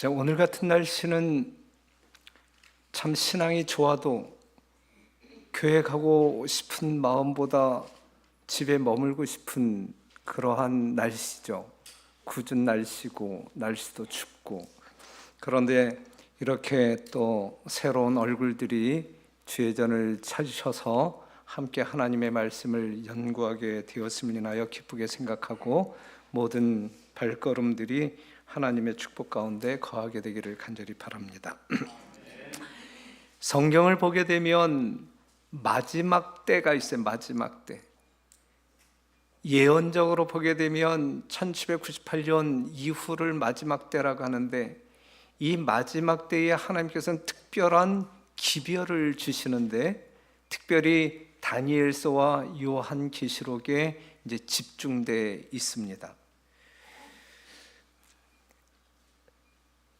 오늘 같은 날씨는 참 신앙이 좋아도 교회 가고 싶은 마음보다 집에 머물고 싶은 그러한 날씨죠. 궂은 날씨고 날씨도 춥고. 그런데 이렇게 또 새로운 얼굴들이 주의 전을 찾으셔서 함께 하나님의 말씀을 연구하게 되었음을 인하여 기쁘게 생각하고 모든 발걸음들이 하나님의 축복 가운데 거하게 되기를 간절히 바랍니다. 성경을 보게 되면 마지막 때가 있어요. 마지막 때. 예언적으로 보게 되면 1798년 이후를 마지막 때라고 하는데, 이 마지막 때에 하나님께서는 특별한 기별을 주시는데, 특별히 다니엘서와 요한계시록에 이제 집중되어 있습니다.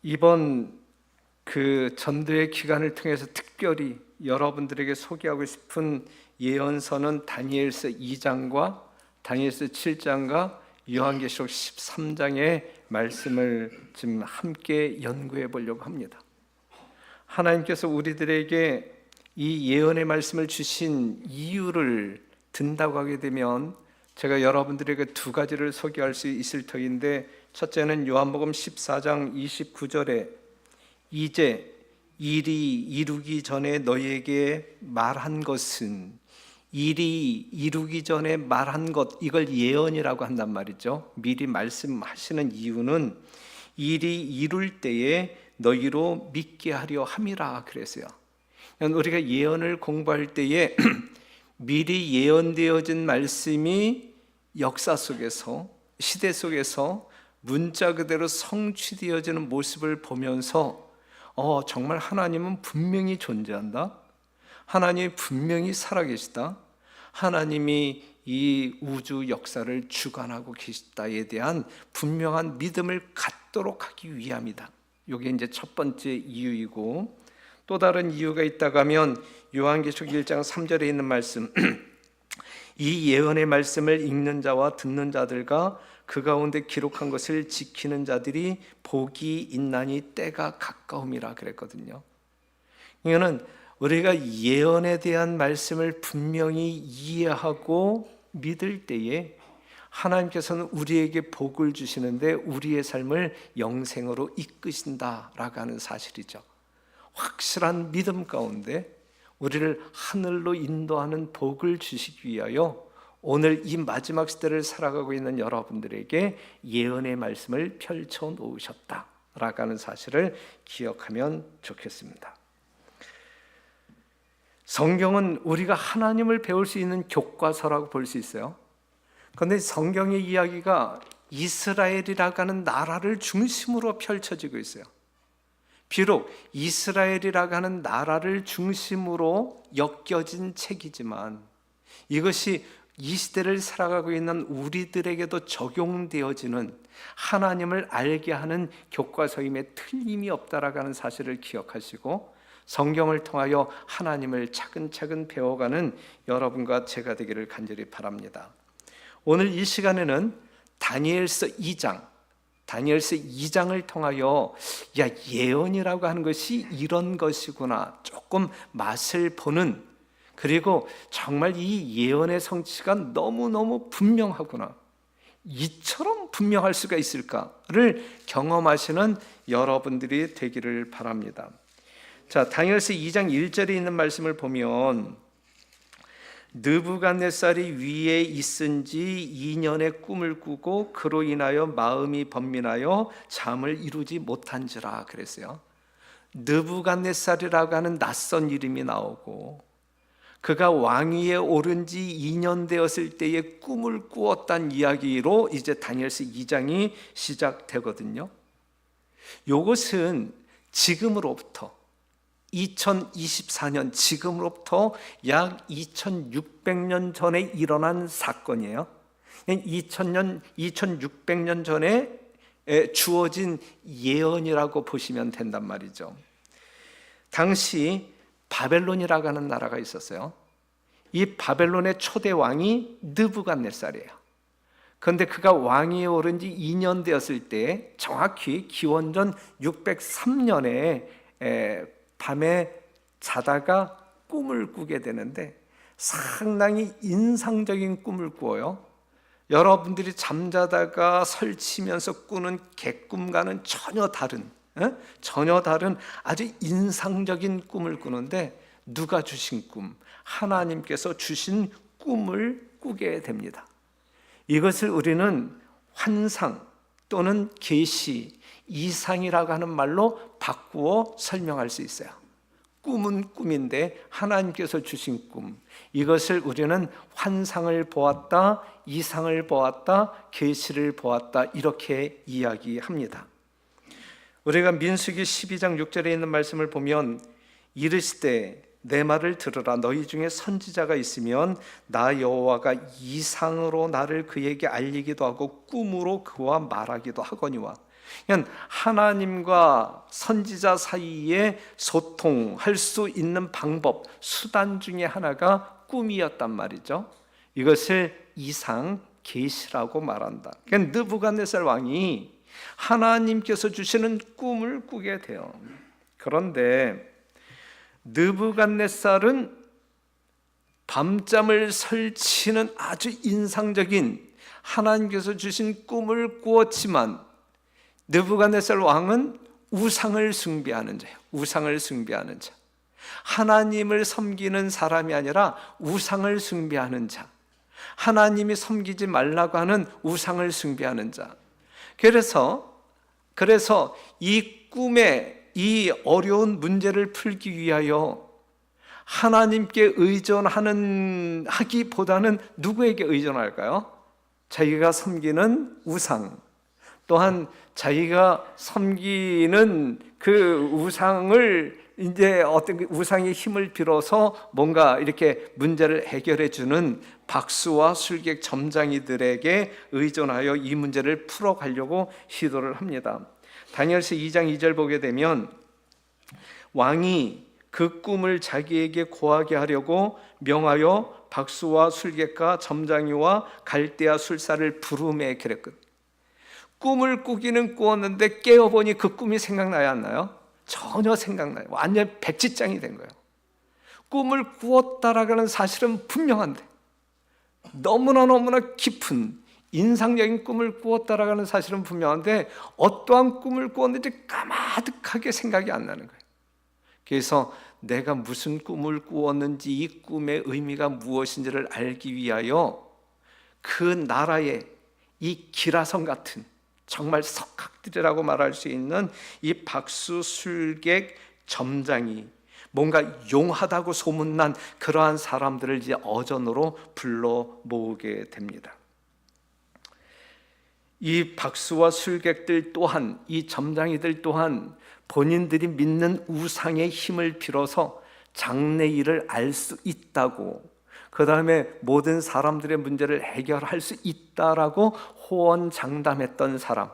이번 그 전도의 기간을 통해서 특별히 여러분들에게 소개하고 싶은 예언서는 다니엘서 2장과 다니엘서 7장과 요한계시록 13장의 말씀을 지금 함께 연구해 보려고 합니다. 하나님께서 우리들에게 이 예언의 말씀을 주신 이유를 든다고 하게 되면 제가 여러분들에게 두 가지를 소개할 수 있을 터인데, 첫째는 요한복음 14장 29절에 이제 일이 이루기 전에 너희에게 말한 것은, 일이 이루기 전에 말한 것, 이걸 예언이라고 한단 말이죠. 미리 말씀하시는 이유는 일이 이룰 때에 너희로 믿게 하려 함이라 그랬어요. 우리가 예언을 공부할 때에 미리 예언되어진 말씀이 역사 속에서, 시대 속에서 문자 그대로 성취되어지는 모습을 보면서 정말 하나님은 분명히 존재한다, 하나님이 분명히 살아계시다, 하나님이 이 우주 역사를 주관하고 계시다에 대한 분명한 믿음을 갖도록 하기 위함이다. 이게 이제 첫 번째 이유이고, 또 다른 이유가 있다고 하면 요한계시록 1장 3절에 있는 말씀 이 예언의 말씀을 읽는 자와 듣는 자들과 그 가운데 기록한 것을 지키는 자들이 복이 있나니 때가 가까움이라 그랬거든요. 이거는 우리가 예언에 대한 말씀을 분명히 이해하고 믿을 때에 하나님께서는 우리에게 복을 주시는데 우리의 삶을 영생으로 이끄신다라고 하는 사실이죠. 확실한 믿음 가운데 우리를 하늘로 인도하는 복을 주시기 위하여 오늘 이 마지막 시대를 살아가고 있는 여러분들에게 예언의 말씀을 펼쳐 놓으셨다라고 하는 사실을 기억하면 좋겠습니다. 성경은 우리가 하나님을 배울 수 있는 교과서라고 볼 수 있어요. 그런데 성경의 이야기가 이스라엘이라고 하는 나라를 중심으로 펼쳐지고 있어요. 비록 이스라엘이라고 하는 나라를 중심으로 엮여진 책이지만 이것이 이 시대를 살아가고 있는 우리들에게도 적용되어지는 하나님을 알게 하는 교과서임에 틀림이 없다라고 하는 사실을 기억하시고 성경을 통하여 하나님을 차근차근 배워가는 여러분과 제가 되기를 간절히 바랍니다. 오늘 이 시간에는 다니엘서 2장을 통하여 예언이라고 하는 것이 이런 것이구나 조금 맛을 보는, 그리고 정말 이 예언의 성취가 너무너무 분명하구나, 이처럼 분명할 수가 있을까를 경험하시는 여러분들이 되기를 바랍니다. 자, 다니엘서 2장 1절에 있는 말씀을 보면 느부갓네살이 위에 있은지 2년의 꿈을 꾸고 그로 인하여 마음이 번민하여 잠을 이루지 못한지라 그랬어요. 느부갓네살이라고 하는 낯선 이름이 나오고 그가 왕위에 오른 지 2년 되었을 때에 꿈을 꾸었다는 이야기로 이제 다니엘서 2장이 시작되거든요. 이것은 지금으로부터 2024년, 지금으로부터 약 2600년 전에 일어난 사건이에요. 2600년 전에 주어진 예언이라고 보시면 된단 말이죠. 당시 바벨론이라고 하는 나라가 있었어요. 이 바벨론의 초대 왕이 느부갓네살이에요. 그런데 그가 왕위에 오른 지 2년 되었을 때 정확히 기원전 603년에 밤에 자다가 꿈을 꾸게 되는데 상당히 인상적인 꿈을 꾸어요. 여러분들이 잠자다가 설치면서 꾸는 개꿈과는 전혀 다른 아주 인상적인 꿈을 꾸는데, 누가 주신 꿈? 하나님께서 주신 꿈을 꾸게 됩니다. 이것을 우리는 환상 또는 계시, 이상이라고 하는 말로 바꾸어 설명할 수 있어요. 꿈은 꿈인데 하나님께서 주신 꿈, 이것을 우리는 환상을 보았다, 이상을 보았다, 계시를 보았다, 이렇게 이야기합니다. 우리가 민수기 12장 6절에 있는 말씀을 보면, 이르시되 내 말을 들으라. 너희 중에 선지자가 있으면 나 여호와가 이상으로 나를 그에게 알리기도 하고 꿈으로 그와 말하기도 하거니와. 그냥 하나님과 선지자 사이에 소통할 수 있는 방법, 수단 중에 하나가 꿈이었단 말이죠. 이것을 이상, 계시라고 말한다. 그러니까 느부갓네살 왕이 하나님께서 주시는 꿈을 꾸게 돼요. 그런데 느부갓네살은 밤잠을 설치는 아주 인상적인 하나님께서 주신 꿈을 꾸었지만, 느부갓네살 왕은 우상을 숭배하는 자예요. 우상을 숭배하는 자, 하나님을 섬기는 사람이 아니라 우상을 숭배하는 자, 하나님이 섬기지 말라고 하는 우상을 숭배하는 자. 그래서 이 꿈의 이 어려운 문제를 풀기 위하여 하나님께 의존하기보다는 누구에게 의존할까요? 자기가 섬기는 우상, 또한 자기가 섬기는 그 우상을 이제 어떤 우상의 힘을 빌어서 뭔가 이렇게 문제를 해결해 주는 박수와 술객 점장이들에게 의존하여 이 문제를 풀어가려고 시도를 합니다. 다니엘서 2장 2절 보게 되면, 왕이 그 꿈을 자기에게 고하게 하려고 명하여 박수와 술객과 점장이와 갈대아 술사를 부르매 그랬거든요. 꿈을 꾸기는 꾸었는데 깨어보니 그 꿈이 생각나야 안 나요? 전혀 생각나요. 완전 백지장이 된 거예요. 꿈을 꾸었다라는 사실은 분명한데, 너무나 깊은 인상적인 꿈을 꾸었다라는 사실은 분명한데 어떠한 꿈을 꾸었는지 까마득하게 생각이 안 나는 거예요. 그래서 내가 무슨 꿈을 꾸었는지, 이 꿈의 의미가 무엇인지를 알기 위하여 그 나라의 이 기라성 같은, 정말 석학들이라고 말할 수 있는 이 박수, 술객, 점장이, 뭔가 용하다고 소문난 그러한 사람들을 이제 어전으로 불러 모으게 됩니다. 이 박수와 술객들 또한, 이 점장이들 또한 본인들이 믿는 우상의 힘을 빌어서 장래일을 알 수 있다고, 그 다음에 모든 사람들의 문제를 해결할 수 있다라고 호언장담했던 사람.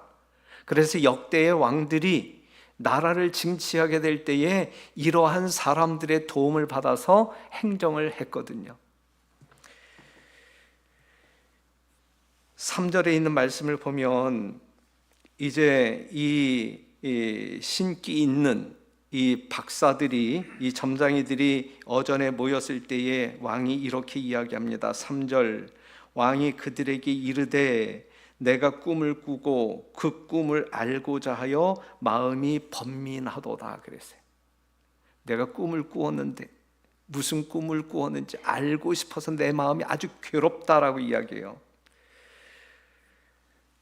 그래서 역대의 왕들이 나라를 징치하게 될 때에 이러한 사람들의 도움을 받아서 행정을 했거든요. 3절에 있는 말씀을 보면, 이제 이 신기 있는 이 박사들이, 이 점장이들이 어전에 모였을 때에 왕이 이렇게 이야기합니다. 3절, 왕이 그들에게 이르되 내가 꿈을 꾸고 그 꿈을 알고자 하여 마음이 번민하도다 그랬어요. 내가 꿈을 꾸었는데 무슨 꿈을 꾸었는지 알고 싶어서 내 마음이 아주 괴롭다라고 이야기해요.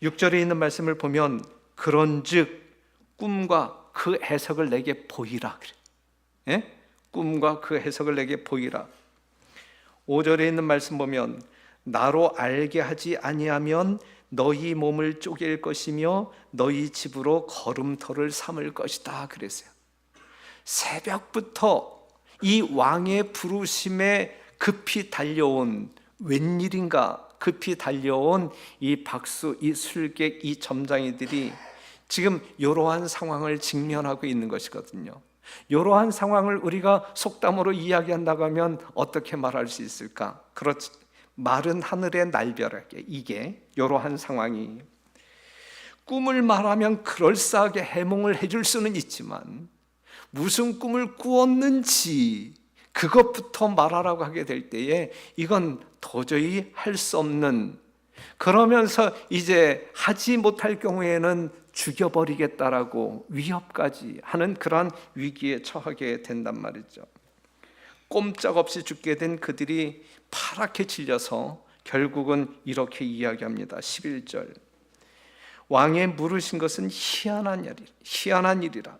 6절에 있는 말씀을 보면, 그런즉 꿈과 그 해석을 내게 보이라 그래. 예? 꿈과 그 해석을 내게 보이라. 5절에 있는 말씀 보면, 나로 알게 하지 아니하면 너희 몸을 쪼갤 것이며 너희 집으로 걸음터를 삼을 것이다 그랬어요. 새벽부터 이 왕의 부르심에 급히 달려온, 웬일인가 급히 달려온 이 박수, 이 술객, 이 점장이들이 지금 이러한 상황을 직면하고 있는 것이거든요. 이러한 상황을 우리가 속담으로 이야기한다고 하면 어떻게 말할 수 있을까? 그렇지, 마른 하늘의 날벼락에 이게 이러한 상황이 꿈을 말하면 그럴싸하게 해몽을 해줄 수는 있지만 무슨 꿈을 꾸었는지 그것부터 말하라고 하게 될 때에 이건 도저히 할 수 없는, 그러면서 이제 하지 못할 경우에는 죽여버리겠다라고 위협까지 하는 그러한 위기에 처하게 된단 말이죠. 꼼짝없이 죽게 된 그들이 파랗게 질려서 결국은 이렇게 이야기합니다. 11절, 왕의 물으신 것은 희한한 일이라.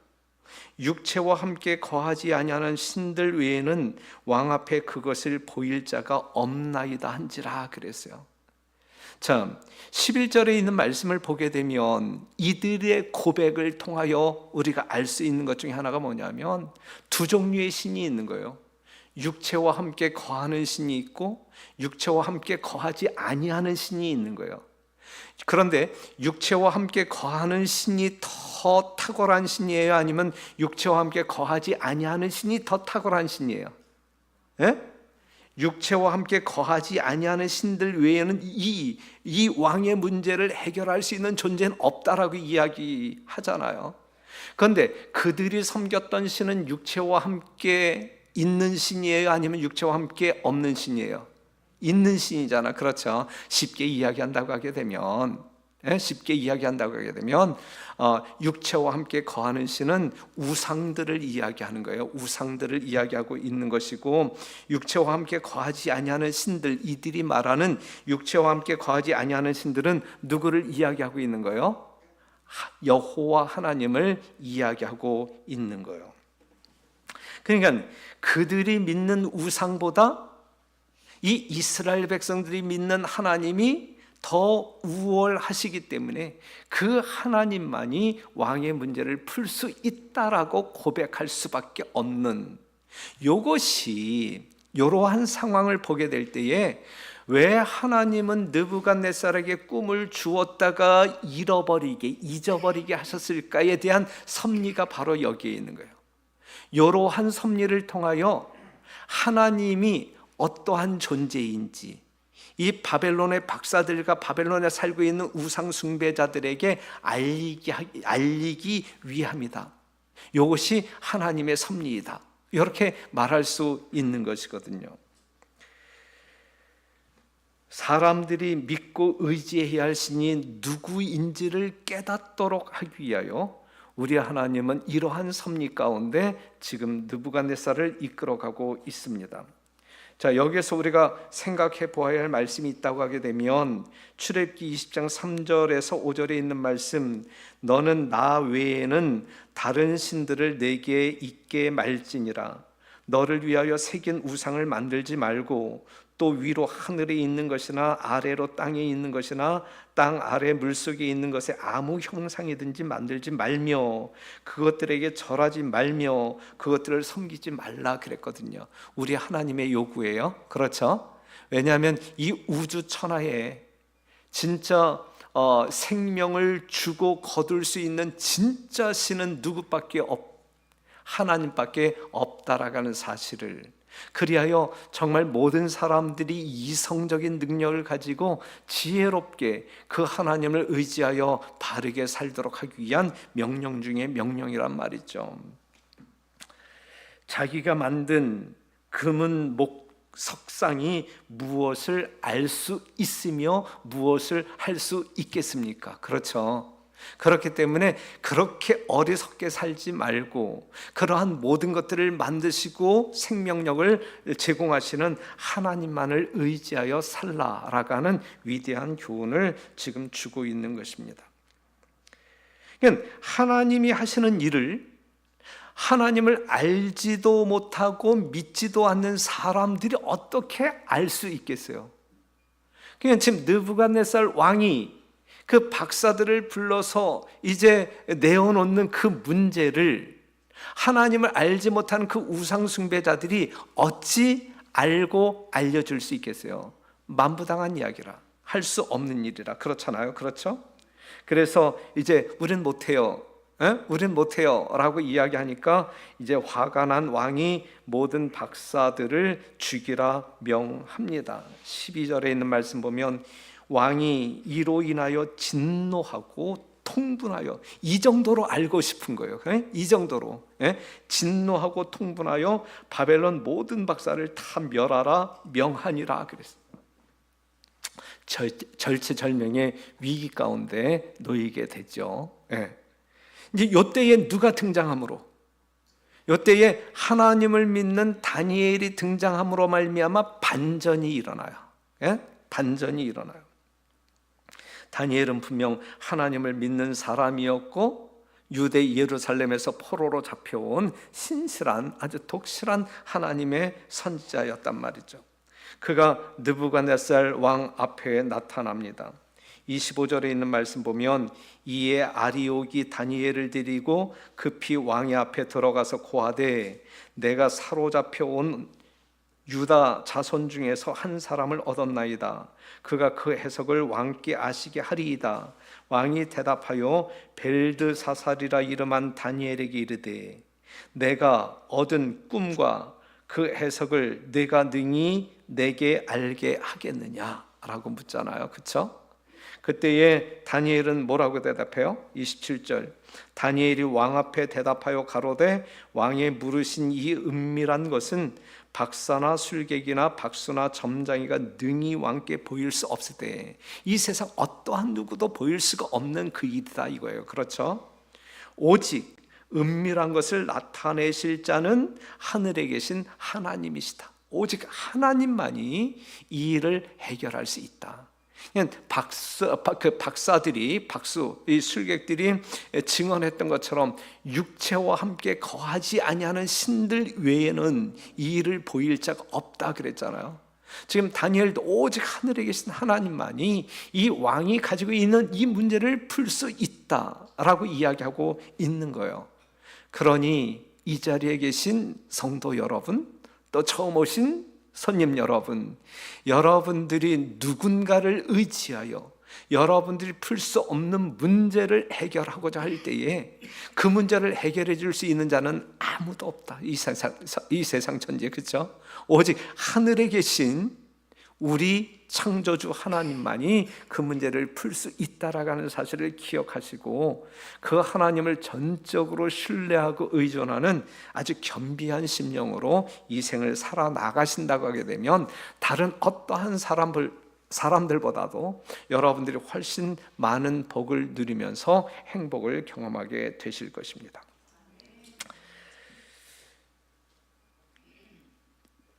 육체와 함께 거하지 아니하는 신들 외에는 왕 앞에 그것을 보일 자가 없나이다 한지라 그랬어요. 자, 11절에 있는 말씀을 보게 되면 이들의 고백을 통하여 우리가 알 수 있는 것 중에 하나가 뭐냐면 두 종류의 신이 있는 거예요. 육체와 함께 거하는 신이 있고 육체와 함께 거하지 아니하는 신이 있는 거예요. 그런데 육체와 함께 거하는 신이 더 탁월한 신이에요? 아니면 육체와 함께 거하지 아니하는 신이 더 탁월한 신이에요? 예? 육체와 함께 거하지 아니하는 신들 외에는 이 왕의 문제를 해결할 수 있는 존재는 없다라고 이야기하잖아요. 그런데 그들이 섬겼던 신은 육체와 함께 있는 신이에요? 아니면 육체와 함께 없는 신이에요? 있는 신이잖아. 그렇죠? 쉽게 이야기한다고 하게 되면 육체와 함께 거하는 신은 우상들을 이야기하는 거예요. 우상들을 이야기하고 있는 것이고, 육체와 함께 거하지 아니하는 신들, 이들이 말하는 육체와 함께 거하지 아니하는 신들은 누구를 이야기하고 있는 거예요? 여호와 하나님을 이야기하고 있는 거예요. 그러니까 그들이 믿는 우상보다 이 이스라엘 백성들이 믿는 하나님이 더 우월하시기 때문에 그 하나님만이 왕의 문제를 풀 수 있다라고 고백할 수밖에 없는, 이것이 이러한 상황을 보게 될 때에 왜 하나님은 느부갓네살에게 꿈을 주었다가 잊어버리게 하셨을까에 대한 섭리가 바로 여기에 있는 거예요. 이러한 섭리를 통하여 하나님이 어떠한 존재인지 이 바벨론의 박사들과 바벨론에 살고 있는 우상 숭배자들에게 알리기 위함이다. 이것이 하나님의 섭리이다. 이렇게 말할 수 있는 것이거든요. 사람들이 믿고 의지해야 할 신이 누구인지를 깨닫도록 하기 위하여 우리 하나님은 이러한 섭리 가운데 지금 느부갓네살을 이끌어가고 있습니다. 자, 여기에서 우리가 생각해 보아야 할 말씀이 있다고 하게 되면 출애굽기 20장 3절에서 5절에 있는 말씀, 너는 나 외에는 다른 신들을 내게 있게 말지니라. 너를 위하여 새긴 우상을 만들지 말고 또 위로 하늘에 있는 것이나 아래로 땅에 있는 것이나 땅 아래 물속에 있는 것에 아무 형상이든지 만들지 말며 그것들에게 절하지 말며 그것들을 섬기지 말라 그랬거든요. 우리 하나님의 요구예요. 그렇죠? 왜냐하면 이 우주 천하에 진짜 생명을 주고 거둘 수 있는 진짜 신은 누구밖에 하나님밖에 없다라는 사실을, 그리하여 정말 모든 사람들이 이성적인 능력을 가지고 지혜롭게 그 하나님을 의지하여 바르게 살도록 하기 위한 명령 중에 명령이란 말이죠. 자기가 만든 금은 석상이 무엇을 알 수 있으며 무엇을 할 수 있겠습니까? 그렇죠. 그렇기 때문에 그렇게 어리석게 살지 말고 그러한 모든 것들을 만드시고 생명력을 제공하시는 하나님만을 의지하여 살라라고 하는 위대한 교훈을 지금 주고 있는 것입니다. 그러니까 하나님이 하시는 일을 하나님을 알지도 못하고 믿지도 않는 사람들이 어떻게 알 수 있겠어요? 그러니까 지금 느부갓네살 왕이 그 박사들을 불러서 이제 내어놓는 그 문제를 하나님을 알지 못하는 그 우상 숭배자들이 어찌 알고 알려줄 수 있겠어요? 만부당한 이야기라, 할 수 없는 일이라. 그렇잖아요. 그렇죠? 그래서 이제 우리는 못해요. 우린 못해요 라고 이야기하니까 이제 화가 난 왕이 모든 박사들을 죽이라 명합니다. 12절에 있는 말씀 보면 왕이 이로 인하여 진노하고 통분하여, 이 정도로 알고 싶은 거예요. 이 정도로 진노하고 통분하여 바벨론 모든 박사를 다 멸하라 명하니라 그랬어요. 절체절명의 위기 가운데 놓이게 되죠. 이제 이때에 누가 등장함으로, 이때에 하나님을 믿는 다니엘이 등장함으로 말미암아 반전이 일어나요. 반전이 일어나요. 다니엘은 분명 하나님을 믿는 사람이었고 유대 예루살렘에서 포로로 잡혀온 신실한, 아주 독실한 하나님의 선지자였단 말이죠. 그가 느부갓네살 왕 앞에 나타납니다. 25절에 있는 말씀 보면 이에 아리옥이 다니엘을 데리고 급히 왕의 앞에 들어가서 고하되 내가 사로잡혀 온 유다 자손 중에서 한 사람을 얻었나이다. 그가 그 해석을 왕께 아시게 하리이다. 왕이 대답하여 벨드사살이라 이름한 다니엘에게 이르되 내가 얻은 꿈과 그 해석을 내가 능히 내게 알게 하겠느냐라고 묻잖아요. 그렇죠? 그때에 다니엘은 뭐라고 대답해요? 27절 다니엘이 왕 앞에 대답하여 가로되 왕의 물으신 이 은밀한 것은 박사나 술객이나 박수나 점장이가 능히 왕께 보일 수 없을 때 이 세상 어떠한 누구도 보일 수가 없는 그 일이다 이거예요. 그렇죠? 오직 은밀한 것을 나타내실 자는 하늘에 계신 하나님이시다. 오직 하나님만이 이 일을 해결할 수 있다. 박사들이, 이 술객들이 증언했던 것처럼 육체와 함께 거하지 아니하는 신들 외에는 이 일을 보일 자가 없다 그랬잖아요. 지금 다니엘도 오직 하늘에 계신 하나님만이 이 왕이 가지고 있는 이 문제를 풀 수 있다라고 이야기하고 있는 거예요. 그러니 이 자리에 계신 성도 여러분, 또 처음 오신 손님 여러분, 여러분들이 누군가를 의지하여 여러분들이 풀 수 없는 문제를 해결하고자 할 때에 그 문제를 해결해 줄 수 있는 자는 아무도 없다. 이 세상 천지에. 그렇죠? 오직 하늘에 계신 우리 창조주 하나님만이 그 문제를 풀 수 있다라는 사실을 기억하시고 그 하나님을 전적으로 신뢰하고 의존하는 아주 겸비한 심령으로 이 생을 살아나가신다고 하게 되면 다른 어떠한 사람들보다도 여러분들이 훨씬 많은 복을 누리면서 행복을 경험하게 되실 것입니다.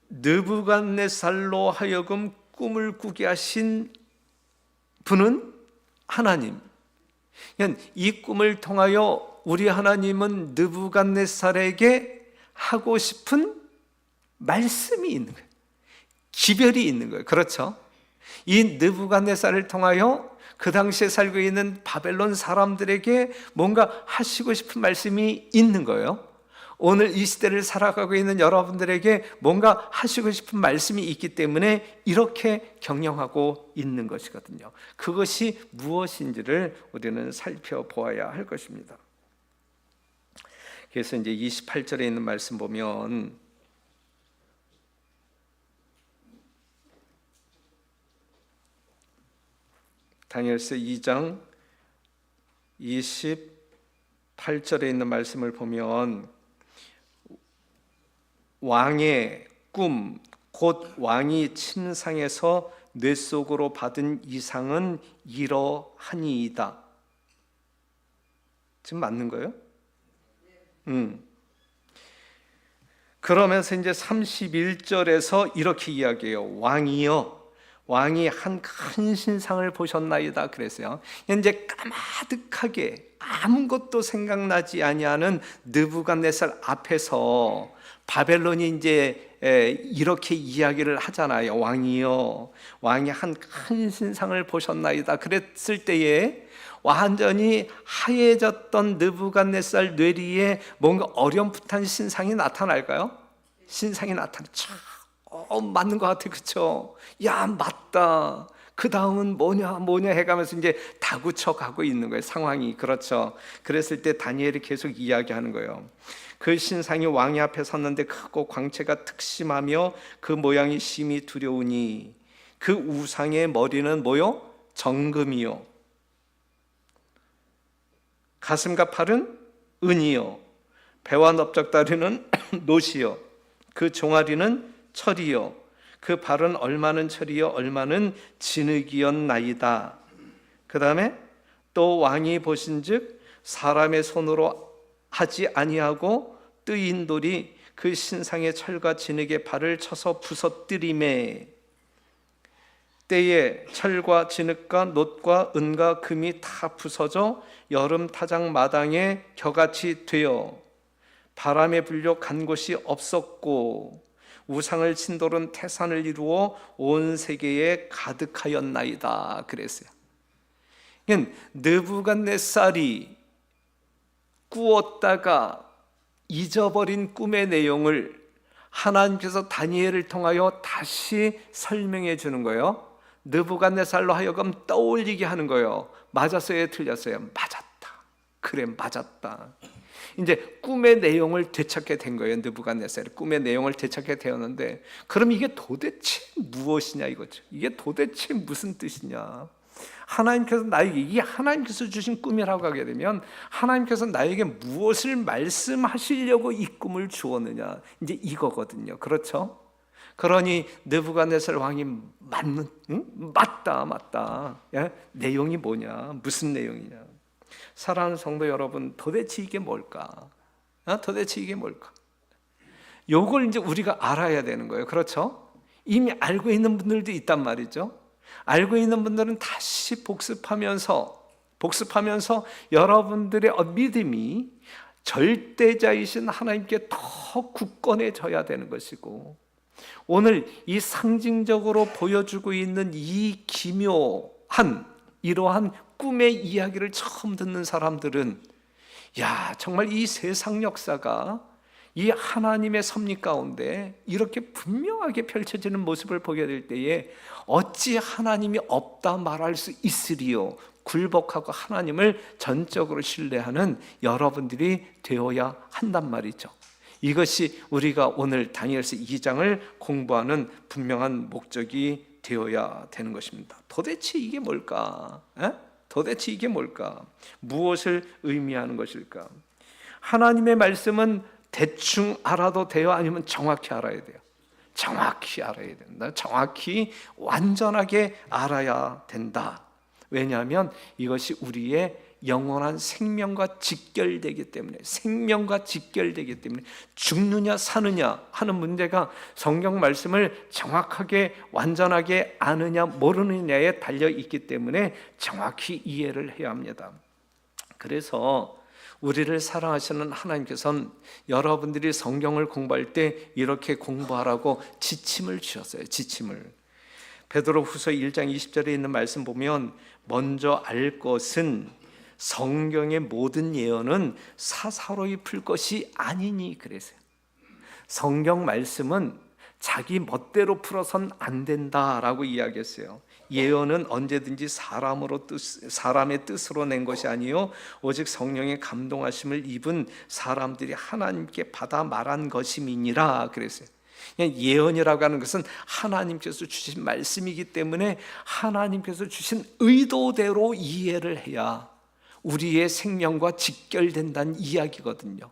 느부갓네살로 하여금 꿈을 꾸게 하신 분은 하나님. 이 꿈을 통하여 우리 하나님은 느부갓네살에게 하고 싶은 말씀이 있는 거예요. 기별이 있는 거예요. 그렇죠? 이 느부갓네살을 통하여 그 당시에 살고 있는 바벨론 사람들에게 뭔가 하시고 싶은 말씀이 있는 거예요. 오늘 이 시대를 살아가고 있는 여러분들에게 뭔가 하시고 싶은 말씀이 있기 때문에 이렇게 경영하고 있는 것이거든요. 그것이 무엇인지를 우리는 살펴보아야 할 것입니다. 그래서 이제 28절에 있는 말씀 보면 다니엘서 2장 28절에 있는 말씀을 보면 왕의 꿈, 곧 왕이 침상에서 뇌 속으로 받은 이상은 이러하니이다. 지금 맞는 거예요? 그러면서 이제 31절에서 이렇게 이야기해요. 왕이여, 왕이 한 큰 신상을 보셨나이다 그랬어요. 이제 까마득하게 아무것도 생각나지 아니하는 느부갓네살 앞에서 바벨론이 이제 이렇게 이야기를 하잖아요. 왕이요, 왕이 한 큰 신상을 보셨나이다 그랬을 때에 완전히 하얘졌던 느부갓네살 뇌리에 뭔가 어렴풋한 신상이 나타날까요? 신상이 나타나죠. 맞는 것 같아, 그렇죠? 야, 맞다. 그 다음은 뭐냐 해가면서 이제 다구쳐 가고 있는 거예요. 상황이 그렇죠. 그랬을 때 다니엘이 계속 이야기하는 거예요. 그 신상이 왕의 앞에 섰는데 크고 광채가 특심하며 그 모양이 심히 두려우니 그 우상의 머리는 뭐요? 정금이요, 가슴과 팔은 은이요, 배와 넓적다리는 노시요, 그 종아리는 철이요, 그 발은 얼마는 철이요 얼마는 진흙이었나이다. 그 다음에 또 왕이 보신즉 사람의 손으로 하지 아니하고 뜨인 돌이 그 신상의 철과 진흙의 발을 쳐서 부서뜨리매 때에 철과 진흙과 놋과 은과 금이 다 부서져 여름 타작 마당에 겨같이 되어 바람에 불려 간 곳이 없었고 우상을 친 돌은 태산을 이루어 온 세계에 가득하였나이다 그랬어요. 느부갓네살이 꾸었다가 잊어버린 꿈의 내용을 하나님께서 다니엘을 통하여 다시 설명해 주는 거예요. 느부갓네살로 하여금 떠올리게 하는 거예요. 맞았어요, 틀렸어요? 맞았다. 그래, 맞았다. 이제 꿈의 내용을 되찾게 된 거예요. 느부갓네살이 꿈의 내용을 되찾게 되었는데, 그럼 이게 도대체 무엇이냐 이거죠. 이게 도대체 무슨 뜻이냐? 하나님께서 나에게, 이게 하나님께서 주신 꿈이라고 하게 되면 하나님께서 나에게 무엇을 말씀하시려고 이 꿈을 주었느냐, 이제 이거거든요. 그렇죠? 그러니 느부갓네살 왕이 맞다. 예? 내용이 뭐냐? 무슨 내용이냐? 사랑하는 성도 여러분, 도대체 이게 뭘까? 도대체 이게 뭘까? 요걸 이제 우리가 알아야 되는 거예요. 그렇죠? 이미 알고 있는 분들도 있단 말이죠. 알고 있는 분들은 다시 복습하면서 여러분들의 믿음이 절대자이신 하나님께 더 굳건해져야 되는 것이고, 오늘 이 상징적으로 보여주고 있는 이 기묘한 이러한 꿈의 이야기를 처음 듣는 사람들은, 야, 정말 이 세상 역사가 이 하나님의 섭리 가운데 이렇게 분명하게 펼쳐지는 모습을 보게 될 때에 어찌 하나님이 없다 말할 수 있으리요? 굴복하고 하나님을 전적으로 신뢰하는 여러분들이 되어야 한단 말이죠. 이것이 우리가 오늘 다니엘서 2장을 공부하는 분명한 목적이 되어야 되는 것입니다. 도대체 이게 뭘까? 도대체 이게 뭘까? 무엇을 의미하는 것일까? 하나님의 말씀은 대충 알아도 돼요? 아니면 정확히 알아야 돼요? 정확히 알아야 된다. 정확히 완전하게 알아야 된다. 왜냐하면 이것이 우리의 영원한 생명과 직결되기 때문에, 죽느냐 사느냐 하는 문제가 성경 말씀을 정확하게 완전하게 아느냐 모르느냐에 달려 있기 때문에 정확히 이해를 해야 합니다. 그래서 우리를 사랑하시는 하나님께서는 여러분들이 성경을 공부할 때 이렇게 공부하라고 지침을 주셨어요. 지침을. 베드로후서 1장 20절에 있는 말씀 보면, 먼저 알 것은 성경의 모든 예언은 사사로이 풀 것이 아니니 그랬어요. 성경 말씀은 자기 멋대로 풀어선 안 된다라고 이야기했어요. 예언은 언제든지 사람의 뜻으로 낸 것이 아니요 오직 성령의 감동하심을 입은 사람들이 하나님께 받아 말한 것임이니라 그랬어요. 예언이라고 하는 것은 하나님께서 주신 말씀이기 때문에 하나님께서 주신 의도대로 이해를 해야 우리의 생명과 직결된다는 이야기거든요.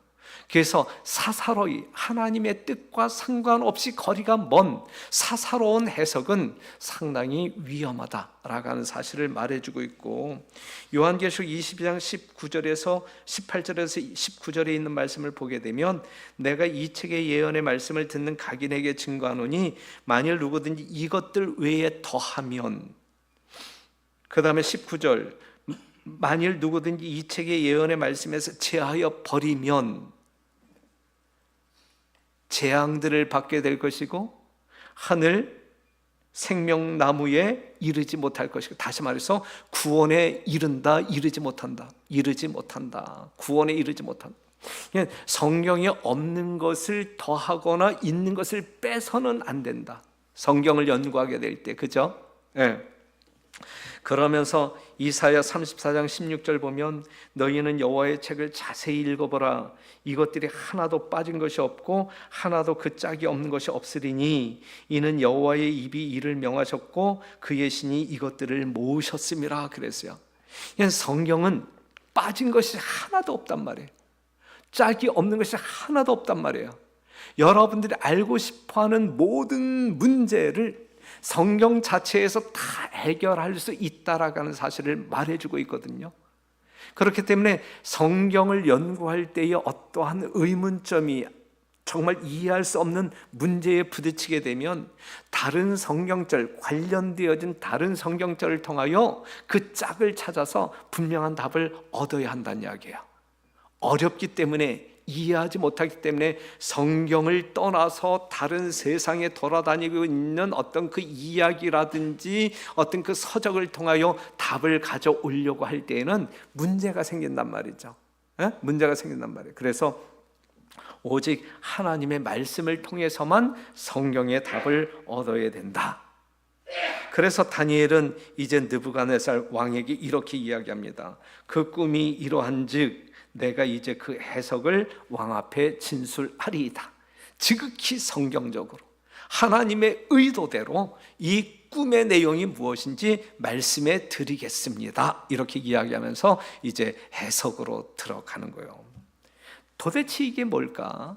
그래서 사사로이 하나님의 뜻과 상관없이 거리가 먼 사사로운 해석은 상당히 위험하다라고 하는 사실을 말해주고 있고, 요한계시록 22장 19절에서 18절에서 19절에 있는 말씀을 보게 되면, 내가 이 책의 예언의 말씀을 듣는 각인에게 증거하노니 만일 누구든지 이것들 외에 더하면, 그 다음에 19절, 만일 누구든지 이 책의 예언의 말씀에서 제하여 버리면 재앙들을 받게 될 것이고 하늘 생명나무에 이르지 못할 것이고, 다시 말해서 구원에 이른다, 이르지 못한다. 구원에 이르지 못한다. 성경에 없는 것을 더하거나 있는 것을 빼서는 안 된다. 성경을 연구하게 될 때, 그죠? 네. 그러면서 이사야 34장 16절 보면 너희는 여호와의 책을 자세히 읽어보라. 이것들이 하나도 빠진 것이 없고 하나도 그 짝이 없는 것이 없으리니 이는 여호와의 입이 이를 명하셨고 그의 신이 이것들을 모으셨음이라 그랬어요. 성경은 빠진 것이 하나도 없단 말이에요. 짝이 없는 것이 하나도 없단 말이에요. 여러분들이 알고 싶어하는 모든 문제를 성경 자체에서 다 해결할 수 있다라는 사실을 말해주고 있거든요. 그렇기 때문에 성경을 연구할 때에 어떠한 의문점이 정말 이해할 수 없는 문제에 부딪히게 되면 다른 성경절, 관련되어진 다른 성경절을 통하여 그 짝을 찾아서 분명한 답을 얻어야 한다는 이야기예요. 어렵기 때문에, 이해하지 못하기 때문에 성경을 떠나서 다른 세상에 돌아다니고 있는 어떤 그 이야기라든지 어떤 그 서적을 통하여 답을 가져오려고 할 때에는 문제가 생긴단 말이죠. 문제가 생긴단 말이에요. 그래서 오직 하나님의 말씀을 통해서만 성경의 답을 얻어야 된다. 그래서 다니엘은 이제 느부갓네살 왕에게 이렇게 이야기합니다. 그 꿈이 이러한즉 내가 이제 그 해석을 왕 앞에 진술하리이다. 지극히 성경적으로 하나님의 의도대로 이 꿈의 내용이 무엇인지 말씀해 드리겠습니다. 이렇게 이야기하면서 이제 해석으로 들어가는 거예요. 도대체 이게 뭘까?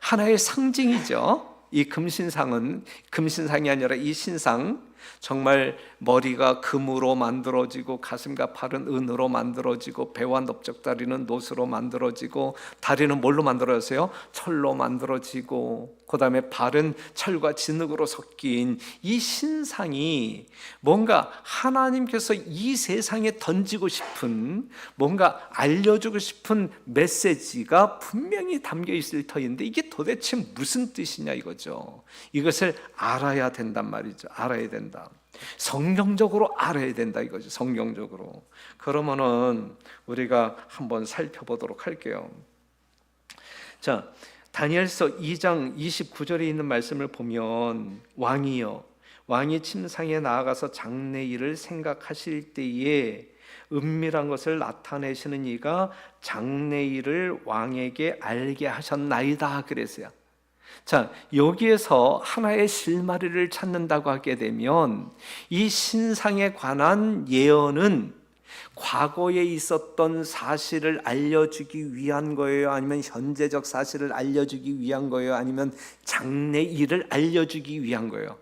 하나의 상징이죠. 이 금신상은 금신상이 아니라 이 신상, 정말 머리가 금으로 만들어지고 가슴과 팔은 은으로 만들어지고 배와 넓적다리는 노스로 만들어지고 다리는 뭘로 만들어졌어요? 철로 만들어지고 그 다음에 발은 철과 진흙으로 섞인 이 신상이 뭔가 하나님께서 이 세상에 던지고 싶은, 뭔가 알려주고 싶은 메시지가 분명히 담겨 있을 터인데 이게 도대체 무슨 뜻이냐 이거죠. 이것을 알아야 된단 말이죠. 알아야 된다. 성경적으로 알아야 된다 이거죠. 성경적으로. 그러면은 우리가 한번 살펴보도록 할게요. 자, 다니엘서 2장 29절에 있는 말씀을 보면 왕이여, 왕이 침상에 나아가서 장래일을 생각하실 때에 은밀한 것을 나타내시는 이가 장래일을 왕에게 알게 하셨나이다 그랬어요. 자, 여기에서 하나의 실마리를 찾는다고 하게 되면 이 신상에 관한 예언은 과거에 있었던 사실을 알려주기 위한 거예요? 아니면 현재적 사실을 알려주기 위한 거예요? 아니면 장래일을 알려주기 위한 거예요?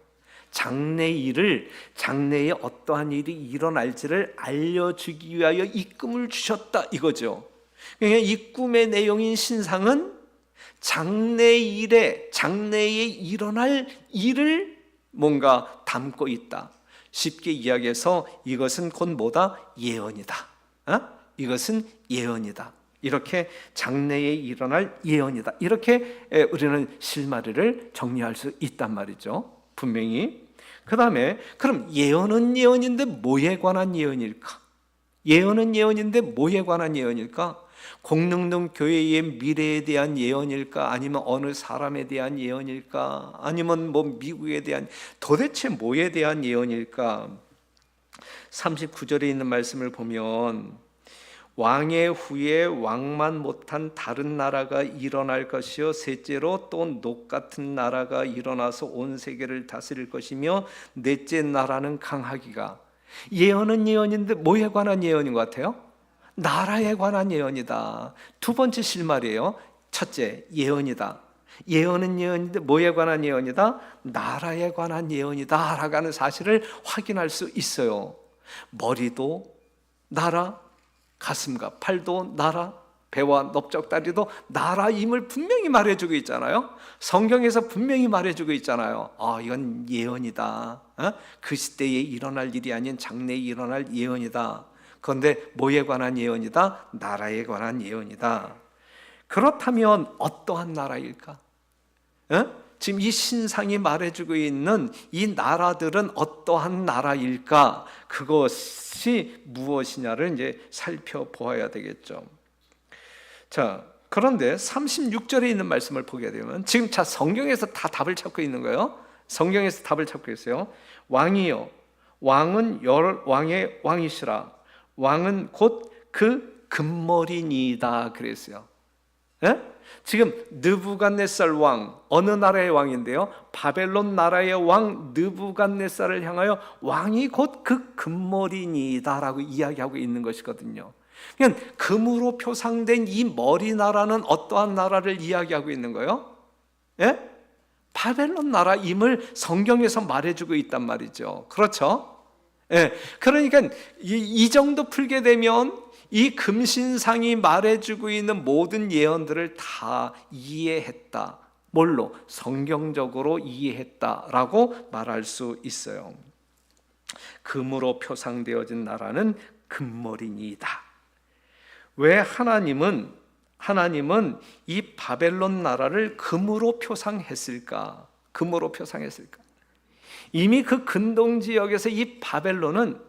장래일을, 장래에 어떠한 일이 일어날지를 알려주기 위하여 이 꿈을 주셨다 이거죠. 그러니까 이 꿈의 내용인 신상은 장래에 일어날 일을 뭔가 담고 있다. 쉽게 이야기해서 이것은 곧 뭐다? 예언이다. 이것은 예언이다. 이렇게 장래에 일어날 예언이다. 이렇게 우리는 실마리를 정리할 수 있단 말이죠. 분명히. 그 다음에 그럼 예언은 예언인데 뭐에 관한 예언일까? 예언은 예언인데 뭐에 관한 예언일까? 공릉동 교회의 미래에 대한 예언일까? 아니면 어느 사람에 대한 예언일까? 아니면 뭐 미국에 대한, 도대체 뭐에 대한 예언일까? 39절에 있는 말씀을 보면 왕의 후에 왕만 못한 다른 나라가 일어날 것이요 셋째로 또 녹 같은 나라가 일어나서 온 세계를 다스릴 것이며 넷째 나라는 강하기가. 예언은 예언인데 뭐에 관한 예언인 것 같아요? 나라에 관한 예언이다. 두 번째 실말이에요. 첫째, 예언이다. 예언은 예언인데 뭐에 관한 예언이다? 나라에 관한 예언이다 라고 하는 사실을 확인할 수 있어요. 머리도 나라, 가슴과 팔도 나라, 배와 넓적다리도 나라임을 분명히 말해주고 있잖아요. 성경에서 분명히 말해주고 있잖아요. 이건 예언이다. 그 시대에 일어날 일이 아닌 장래에 일어날 예언이다. 그런데 뭐에 관한 예언이다? 나라에 관한 예언이다. 그렇다면 어떠한 나라일까? 지금 이 신상이 말해주고 있는 이 나라들은 어떠한 나라일까? 그것이 무엇이냐를 이제 살펴보아야 되겠죠. 자, 그런데 36절에 있는 말씀을 보게 되면 지금 성경에서 다 답을 찾고 있는 거예요. 성경에서 답을 찾고 있어요. 왕이여, 왕은 왕의 왕이시라. 왕은 곧 그 금머리니이다 그랬어요. 예? 지금 느부갓네살 왕, 어느 나라의 왕인데요? 바벨론 나라의 왕 느부갓네살을 향하여 왕이 곧 그 금머리니이다라고 이야기하고 있는 것이거든요. 그러니까 금으로 표상된 이 머리 나라는 어떠한 나라를 이야기하고 있는 거예요? 예? 바벨론 나라임을 성경에서 말해주고 있단 말이죠. 그렇죠? 예. 그러니까 이 정도 풀게 되면 이 금신상이 말해주고 있는 모든 예언들을 다 이해했다. 뭘로? 성경적으로 이해했다라고 말할 수 있어요. 금으로 표상되어진 나라는 금머리니이다. 왜 하나님은 이 바벨론 나라를 금으로 표상했을까? 금으로 표상했을까? 이미 그 근동 지역에서 이 바벨론은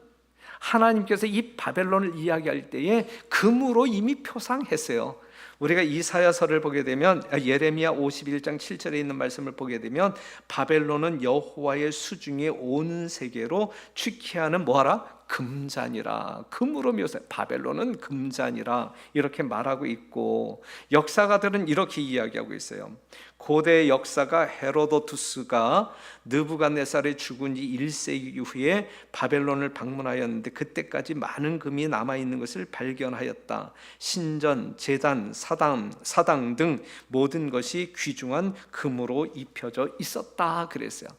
하나님께서 이 바벨론을 이야기할 때에 금으로 이미 표상했어요. 우리가 이사야서를 보게 되면 예레미야 51장 7절에 있는 말씀을 보게 되면 바벨론은 여호와의 수중에 온 세계로 취케하는 뭐하라? 금잔이라. 금으로 묘사해. 바벨론은 금잔이라 이렇게 말하고 있고, 역사가들은 이렇게 이야기하고 있어요. 고대 역사가 헤로도투스가 느부갓네살이 죽은 지 1세기 후에 바벨론을 방문하였는데 그때까지 많은 금이 남아있는 것을 발견하였다. 신전, 제단, 사당 등 모든 것이 귀중한 금으로 입혀져 있었다 그랬어요.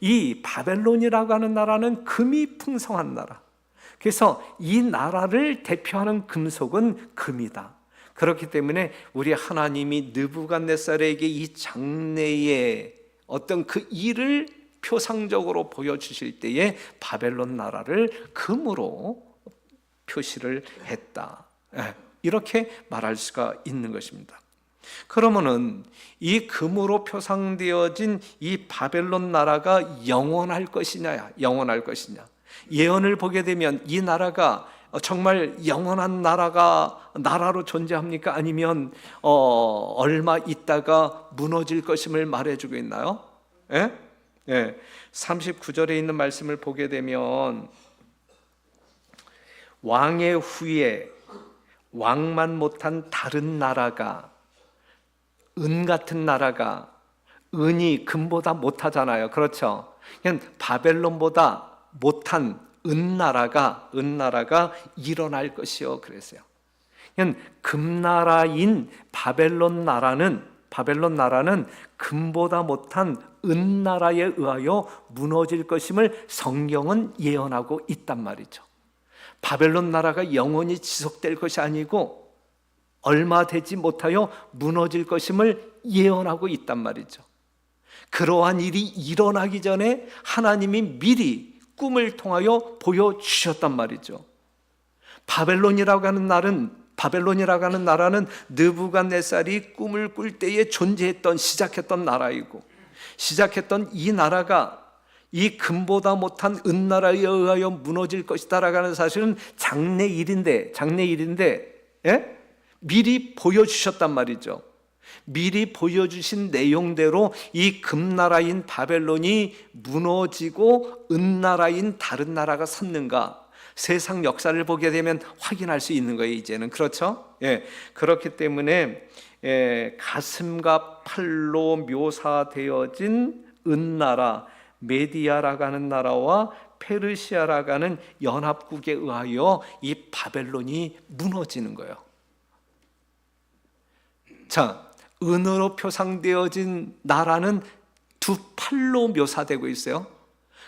이 바벨론이라고 하는 나라는 금이 풍성한 나라. 그래서 이 나라를 대표하는 금속은 금이다. 그렇기 때문에 우리 하나님이 느부갓네살에게 이 장래의 어떤 그 일을 표상적으로 보여주실 때에 바벨론 나라를 금으로 표시를 했다. 이렇게 말할 수가 있는 것입니다. 그러면은 이 금으로 표상되어진 이 바벨론 나라가 영원할 것이냐, 영원할 것이냐. 예언을 보게 되면 이 나라가 정말 영원한 나라로 존재합니까? 아니면 얼마 있다가 무너질 것임을 말해주고 있나요? 예? 예. 39절에 있는 말씀을 보게 되면 왕의 후에 왕만 못한 다른 나라가, 은 같은 나라가, 은이 금보다 못하잖아요. 그렇죠? 그냥 바벨론보다 못한 은나라가 일어날 것이요 그랬어요. 그냥 금나라인 바벨론 나라는 금보다 못한 은나라에 의하여 무너질 것임을 성경은 예언하고 있단 말이죠. 바벨론 나라가 영원히 지속될 것이 아니고 얼마 되지 못하여 무너질 것임을 예언하고 있단 말이죠. 그러한 일이 일어나기 전에 하나님이 미리 꿈을 통하여 보여주셨단 말이죠. 바벨론이라고 하는 나라는 느부갓네살이 꿈을 꿀 때에 시작했던 나라이고, 시작했던 이 나라가 이 금보다 못한 은나라에 의하여 무너질 것이다라고 하는 사실은 장래일인데 예? 미리 보여주셨단 말이죠. 미리 보여주신 내용대로 이 금나라인 바벨론이 무너지고 은나라인 다른 나라가 섰는가, 세상 역사를 보게 되면 확인할 수 있는 거예요. 이제는. 그렇죠? 예. 그렇기 때문에 가슴과 팔로 묘사되어진 은나라, 메디아라고 하는 나라와 페르시아라고 하는 연합국에 의하여 이 바벨론이 무너지는 거예요. 자, 은으로 표상되어진 나라는 두 팔로 묘사되고 있어요.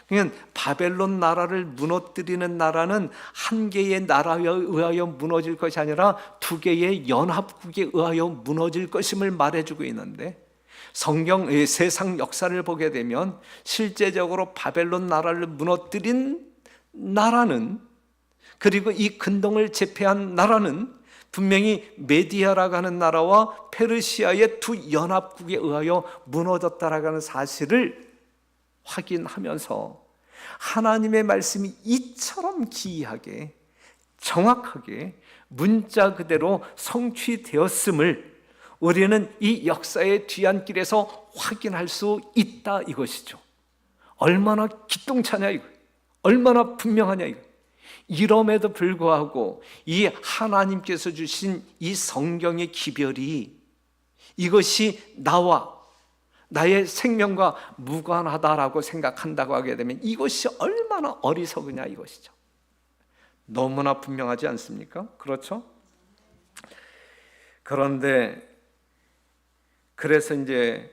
그러니까 바벨론 나라를 무너뜨리는 나라는 한 개의 나라에 의하여 무너질 것이 아니라 두 개의 연합국에 의하여 무너질 것임을 말해주고 있는데, 세상 역사를 보게 되면 실제적으로 바벨론 나라를 무너뜨린 나라는, 그리고 이 근동을 제패한 나라는 분명히 메디아라고 하는 나라와 페르시아의 두 연합국에 의하여 무너졌다라고 하는 사실을 확인하면서 하나님의 말씀이 이처럼 기이하게 정확하게 문자 그대로 성취되었음을 우리는 이 역사의 뒤안길에서 확인할 수 있다 이것이죠. 얼마나 기똥차냐 이거. 얼마나 분명하냐 이거. 이럼에도 불구하고 이 하나님께서 주신 이 성경의 기별이 이것이 나와 나의 생명과 무관하다라고 생각한다고 하게 되면 이것이 얼마나 어리석으냐 이것이죠. 너무나 분명하지 않습니까? 그렇죠? 그런데 그래서 이제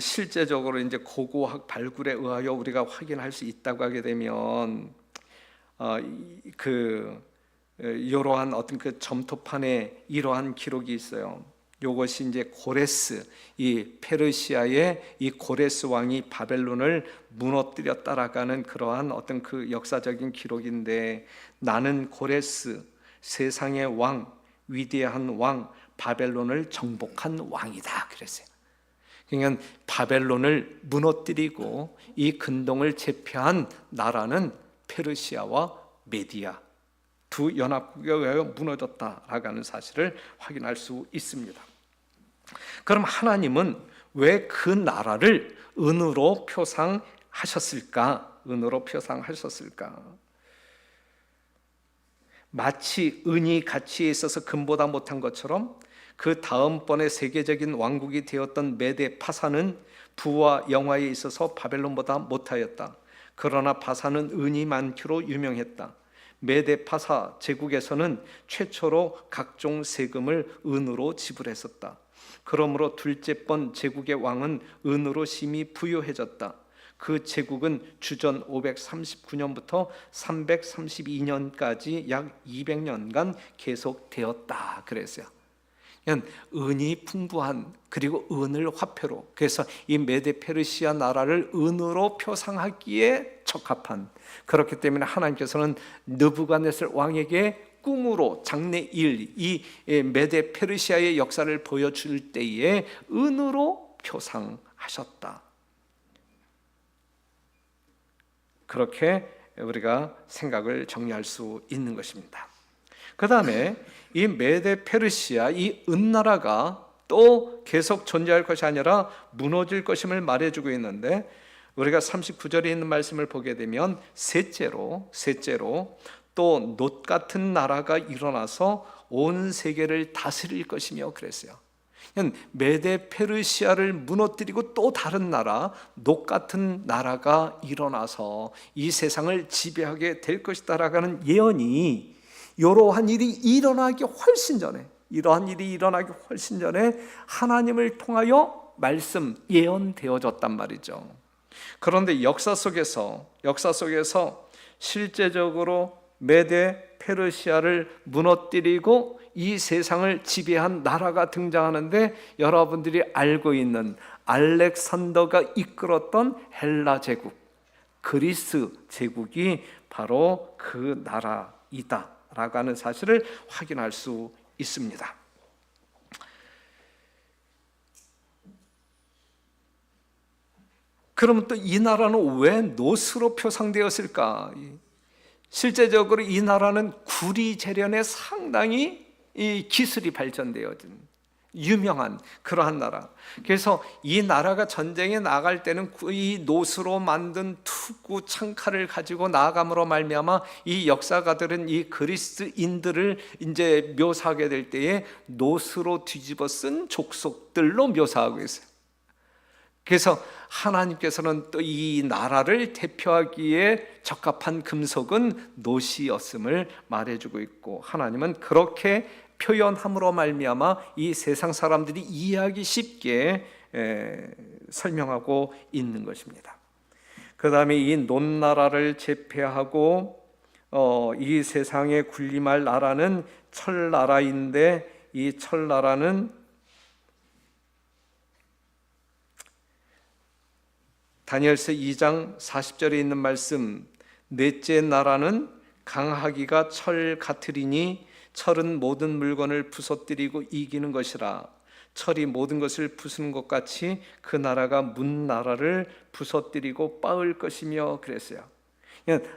실제적으로 이제 고고학 발굴에 의하여 우리가 확인할 수 있다고 하게 되면 이러한 어떤 그 점토판에 이러한 기록이 있어요. 이것이 이제 고레스, 이 페르시아의 이 고레스 왕이 바벨론을 무너뜨렸다라는 그러한 어떤 그 역사적인 기록인데, 나는 고레스, 세상의 왕, 위대한 왕, 바벨론을 정복한 왕이다 그랬어요. 그러니까 바벨론을 무너뜨리고 이 근동을 제패한 나라는 페르시아와 메디아 두 연합국에 의하여 무너졌다라고 하는 사실을 확인할 수 있습니다. 그럼 하나님은 왜 그 나라를 은으로 표상하셨을까? 은으로 표상하셨을까? 마치 은이 가치에 있어서 금보다 못한 것처럼 그 다음번에 세계적인 왕국이 되었던 메데 파사는 부와 영화에 있어서 바벨론보다 못하였다. 그러나 파사는 은이 많기로 유명했다. 메데 파사 제국에서는 최초로 각종 세금을 은으로 지불했었다. 그러므로 둘째 번 제국의 왕은 은으로 심히 부유해졌다. 그 제국은 주전 539년부터 332년까지 약 200년간 계속되었다 그랬어요. 은이 풍부한, 그리고 은을 화폐로, 그래서 이 메데 페르시아 나라를 은으로 표상하기에 적합한, 그렇기 때문에 하나님께서는 느부갓네살 왕에게 꿈으로 장래 1, 이 메데 페르시아의 역사를 보여줄 때에 은으로 표상하셨다. 그렇게 우리가 생각을 정리할 수 있는 것입니다. 그 다음에 이 메데 페르시아, 이 은나라가 또 계속 존재할 것이 아니라 무너질 것임을 말해주고 있는데, 우리가 39절에 있는 말씀을 보게 되면 셋째로 또 놋 같은 나라가 일어나서 온 세계를 다스릴 것이며 그랬어요. 메데 페르시아를 무너뜨리고 또 다른 나라, 놋 같은 나라가 일어나서 이 세상을 지배하게 될 것이다라는 예언이, 이러한 일이 일어나기 훨씬 전에, 하나님을 통하여 말씀 예언되어졌단 말이죠. 그런데 역사 속에서 실제적으로 메데 페르시아를 무너뜨리고 이 세상을 지배한 나라가 등장하는데, 여러분들이 알고 있는 알렉산더가 이끌었던 헬라 제국, 그리스 제국이 바로 그 나라이다 라고 하는 사실을 확인할 수 있습니다. 그러면 또 이 나라는 왜 놋으로 표상되었을까? 실제적으로 이 나라는 구리 재련에 상당히 이 기술이 발전되어진 유명한 그러한 나라. 그래서 이 나라가 전쟁에 나갈 때는 이 놋으로 만든 투구 창칼을 가지고 나아감으로 말미암아 이 역사가들은 이 그리스인들을 이제 묘사하게 될 때에 놋으로 뒤집어 쓴 족속들로 묘사하고 있어요. 그래서 하나님께서는 또 이 나라를 대표하기에 적합한 금속은 놋이었음을 말해주고 있고, 하나님은 그렇게 표현함으로 말미암아 이 세상 사람들이 이해하기 쉽게 설명하고 있는 것입니다. 그 다음에 이 놋나라를 제패하고 이 세상에 군림할 나라는 철나라인데, 이 철나라는 다니엘서 2장 40절에 있는 말씀, 넷째 나라는 강하기가 철 같으리니 철은 모든 물건을 부서뜨리고 이기는 것이라. 철이 모든 것을 부수는 것 같이 그 나라가 문 나라를 부서뜨리고 빻을 것이며 그랬어요.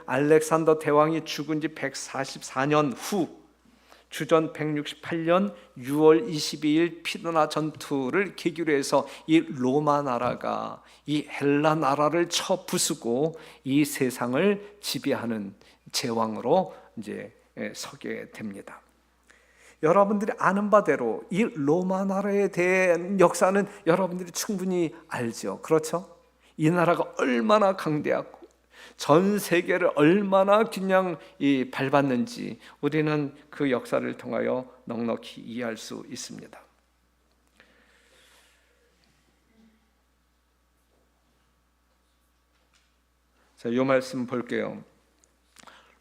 알렉산더 대왕이 죽은 지 144년 후 주전 168년 6월 22일 피드나 전투를 계기로 해서 이 로마 나라가 이 헬라 나라를 쳐 부수고 이 세상을 지배하는 제왕으로 이제 서게 됩니다. 여러분들이 아는 바대로 이 로마 나라에 대한 역사는 여러분들이 충분히 알죠. 그렇죠? 이 나라가 얼마나 강대하고 전 세계를 얼마나 그냥 밟았는지 우리는 그 역사를 통하여 넉넉히 이해할 수 있습니다. 자, 이 말씀 볼게요.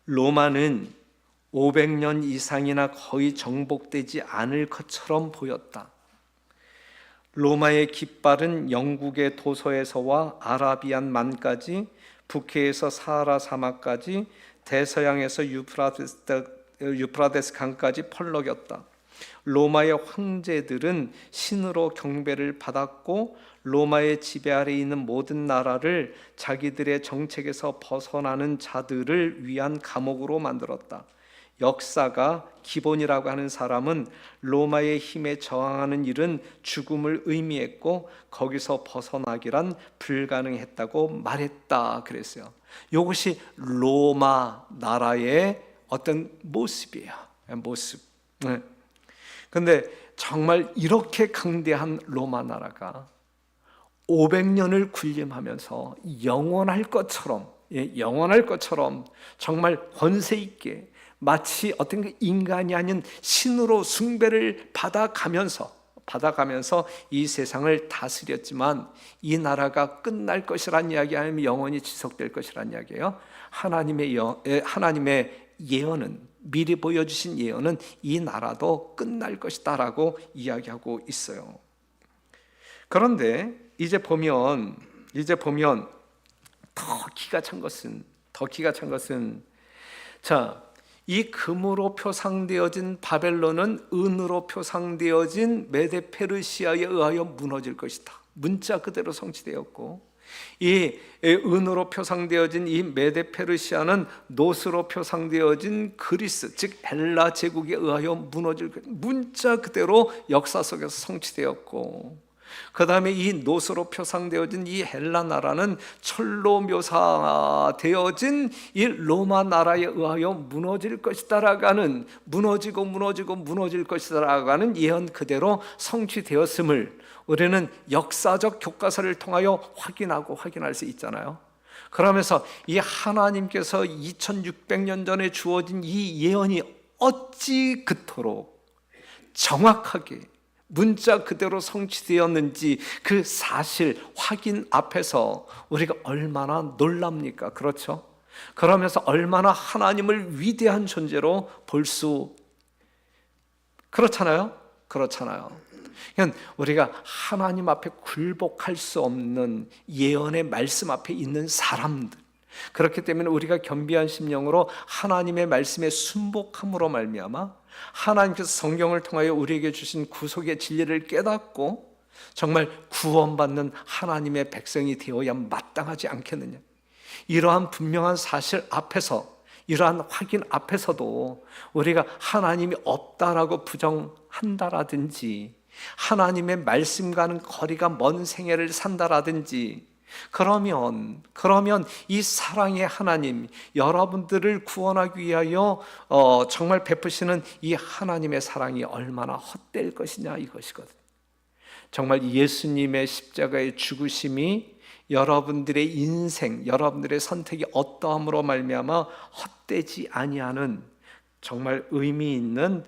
로마는 500년 이상이나 거의 정복되지 않을 것처럼 보였다. 로마의 깃발은 영국의 도서에서와 아라비안 만까지, 북해에서 사하라 사막까지, 대서양에서 유프라데스 강까지 펄럭였다. 로마의 황제들은 신으로 경배를 받았고 로마의 지배 아래 있는 모든 나라를 자기들의 정책에서 벗어나는 자들을 위한 감옥으로 만들었다. 역사가 기본이라고 하는 사람은 로마의 힘에 저항하는 일은 죽음을 의미했고 거기서 벗어나기란 불가능했다고 말했다 그랬어요. 이것이 로마 나라의 어떤 모습이에요. 모습. 근데 정말 이렇게 강대한 로마 나라가 500년을 군림하면서 영원할 것처럼 정말 권세 있게 마치 어떤 인간이 아닌 신으로 숭배를 받아가면서 이 세상을 다스렸지만 이 나라가 끝날 것이란 이야기 아니면 영원히 지속될 것이란 이야기예요. 하나님의 예언은, 미리 보여주신 예언은 이 나라도 끝날 것이다라고 이야기하고 있어요. 그런데 이제 보면 더 기가 찬 것은 자, 이 금으로 표상되어진 바벨론은 은으로 표상되어진 메데페르시아에 의하여 무너질 것이다. 문자 그대로 성취되었고 이 은으로 표상되어진 이 메데페르시아는 노스로 표상되어진 그리스 즉 헬라 제국에 의하여 무너질 것이다. 문자 그대로 역사 속에서 성취되었고 그 다음에 이 노스로 표상되어진 이 헬라 나라는 철로 묘사되어진 이 로마 나라에 의하여 무너질 것이다라고 하는 무너질 것이다라고 하는 예언 그대로 성취되었음을 우리는 역사적 교과서를 통하여 확인할 수 있잖아요. 그러면서 이 하나님께서 2600년 전에 주어진 이 예언이 어찌 그토록 정확하게 문자 그대로 성취되었는지 그 사실 확인 앞에서 우리가 얼마나 놀랍니까? 그렇죠? 그러면서 얼마나 하나님을 위대한 존재로 볼 수 그렇잖아요? 그러니까 우리가 하나님 앞에 굴복할 수 없는 예언의 말씀 앞에 있는 사람들, 그렇기 때문에 우리가 겸비한 심령으로 하나님의 말씀에 순복함으로 말미암아 하나님께서 성경을 통하여 우리에게 주신 구속의 진리를 깨닫고 정말 구원받는 하나님의 백성이 되어야 마땅하지 않겠느냐. 이러한 분명한 사실 앞에서, 이러한 확인 앞에서도 우리가 하나님이 없다라고 부정한다라든지 하나님의 말씀과는 거리가 먼 생애를 산다라든지 그러면 이 사랑의 하나님, 여러분들을 구원하기 위하여 정말 베푸시는 이 하나님의 사랑이 얼마나 헛될 것이냐 이것이거든요. 정말 예수님의 십자가의 죽으심이 여러분들의 인생, 여러분들의 선택이 어떠함으로 말미암아 헛되지 아니하는 정말 의미 있는